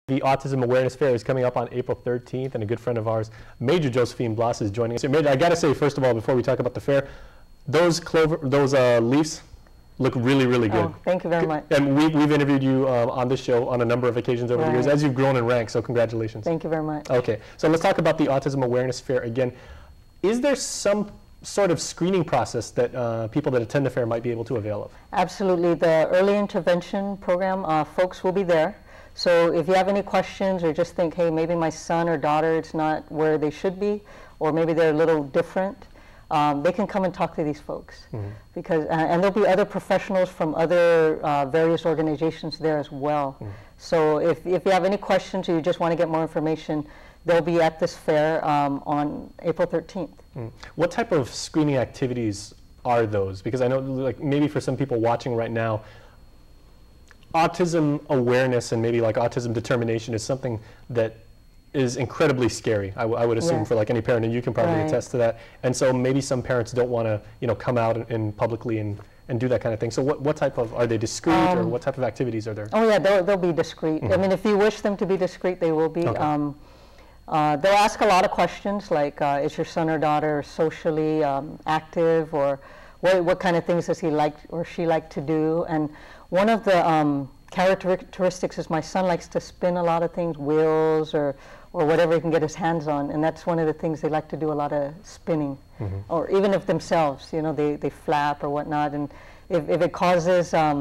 The Autism Awareness Fair is coming up on April 13th, and a good friend of ours, Major Josephine Blas, is joining us. Major, I got to say, first of all, before we talk about the fair, those leaves look really, really good. Oh, thank you very much. And we've interviewed you on this show on a number of occasions over the years, as you've grown in rank, so congratulations. Thank you very much. Okay, so let's talk about the Autism Awareness Fair again. Is there some sort of screening process that people that attend the fair might be able to avail of? Absolutely. The early intervention program, folks will be there. So if you have any questions or just think, hey, maybe my son or daughter is not where they should be, or maybe they're a little different, they can come and talk to these folks. Mm-hmm. Because, and there'll be other professionals from other various organizations there as well. Mm-hmm. So if you have any questions or you just want to get more information, they'll be at this fair on April 13th. Mm. What type of screening activities are those? Because I know, like, maybe for some people watching right now, autism awareness and maybe like autism determination is something that is incredibly scary. I would assume for like any parent, and you can probably attest to that. And so maybe some parents don't want to, come out and publicly and do that kind of thing. So what type of, are they discreet, or what type of activities are there? Oh yeah, they'll be discreet. Mm-hmm. I mean, if you wish them to be discreet, they will be. Okay. They'll ask a lot of questions like, is your son or daughter socially active, or what kind of things does he like or she like to do? And one of the characteristics is my son likes to spin a lot of things, wheels or whatever he can get his hands on, and that's one of the things they like to do, a lot of spinning. Mm-hmm. Or even if themselves, they flap or whatnot, and if it causes, I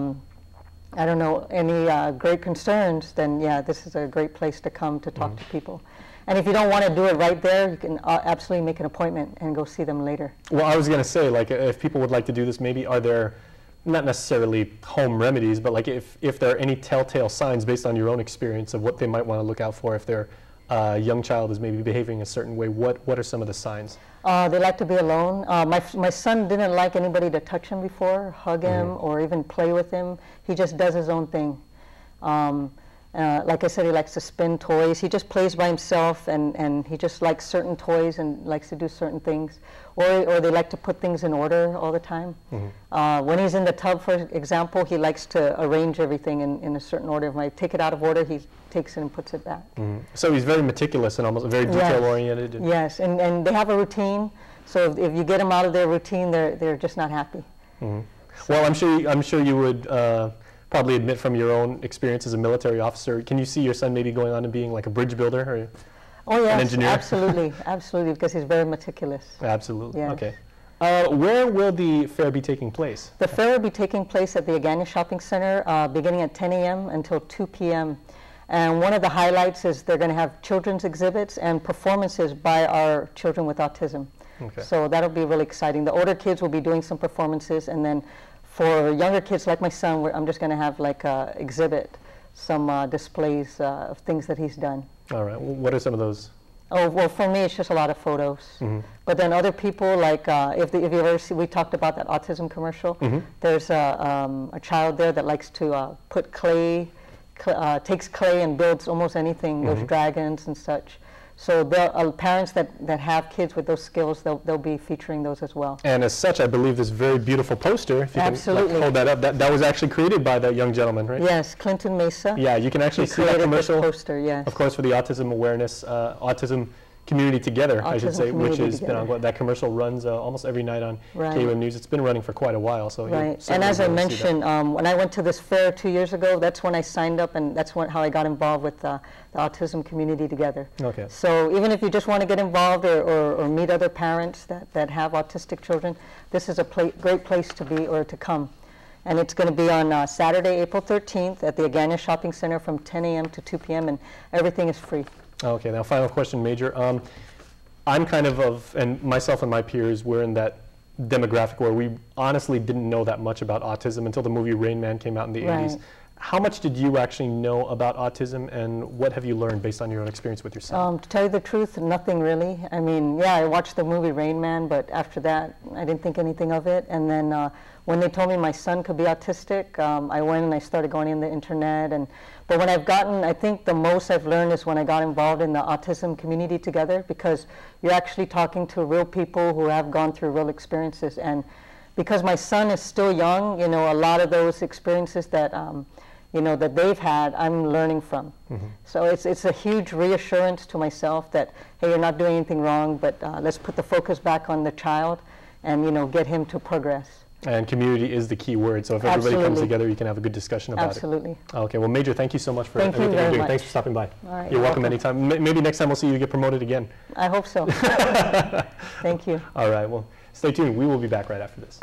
don't know, any great concerns, then yeah, this is a great place to come to talk to people. And if you don't want to do it right there, you can absolutely make an appointment and go see them later. Well, I was going to say, like, if people would like to do this, maybe are there, not necessarily home remedies, but like if there are any telltale signs based on your own experience of what they might want to look out for if their young child is maybe behaving a certain way, what are some of the signs? They like to be alone. My son didn't like anybody to touch him before, hug him, or even play with him. He just does his own thing. Like I said, he likes to spin toys. He just plays by himself, and he just likes certain toys and likes to do certain things. Or they like to put things in order all the time. Mm-hmm. When he's in the tub, for example, he likes to arrange everything in a certain order. If I take it out of order, he takes it and puts it back. Mm-hmm. So he's very meticulous and almost very detail-oriented. Yes, and they have a routine. So if you get them out of their routine, they're just not happy. Mm-hmm. So. Well, I'm sure you would probably admit from your own experience as a military officer. Can you see your son maybe going on and being like a bridge builder or an engineer? Absolutely, absolutely, because he's very meticulous. Absolutely, yes. Okay. Where will the fair be taking place? The fair will be taking place at the Agana Shopping Center beginning at 10 a.m. until 2 p.m. And one of the highlights is they're going to have children's exhibits and performances by our children with autism. Okay. So that'll be really exciting. The older kids will be doing some performances, and then for younger kids like my son, I'm just going to have like exhibit some displays of things that he's done. All right. Well, what are some of those? Oh, well, for me, it's just a lot of photos. Mm-hmm. But then other people, like if you ever see, we talked about that autism commercial. Mm-hmm. There's a child there that likes to put clay, takes clay and builds almost anything, those dragons and such. So parents that have kids with those skills, they'll be featuring those as well. And as such, I believe this very beautiful poster, if you can hold that up, that was actually created by that young gentleman, right? Yes, Clinton Mesa. Yeah, you can actually see that commercial. Poster, yes. Of course, for the Autism Awareness, Autism Community Together, I should say, which has been on, that commercial runs almost every night on KUAM News. It's been running for quite a while. So and as I mentioned, when I went to this fair 2 years ago, that's when I signed up, and that's how I got involved with the Autism Community Together. Okay. So even if you just want to get involved or meet other parents that have autistic children, this is a great place to be or to come. And it's going to be on Saturday, April 13th at the Agana Shopping Center from 10 a.m. to 2 p.m. and everything is free. Okay, now final question, Major. I'm kind of, and myself and my peers, we're in that demographic where we honestly didn't know that much about autism until the movie Rain Man came out in the 80s. How much did you actually know about autism, and what have you learned based on your own experience with your son? To tell you the truth, nothing really. I mean, yeah, I watched the movie Rain Man, but after that, I didn't think anything of it. And then when they told me my son could be autistic, I went and I started going on the internet. But when I've gotten, I think the most I've learned is when I got involved in the Autism Community Together, because you're actually talking to real people who have gone through real experiences. And because my son is still young, a lot of those experiences that you know, that they've had, I'm learning from. So it's a huge reassurance to myself that, hey, you're not doing anything wrong, but let's put the focus back on the child and, you know, get him to progress. And community is the key word, so if everybody comes together, you can have a good discussion about it. Absolutely. Okay, well, Major, thank you so much for everything you're doing. Thanks for stopping by. All right, you're welcome anytime. Maybe next time we'll see you get promoted again. I hope so. Thank you. All right, well, stay tuned. We will be back right after this.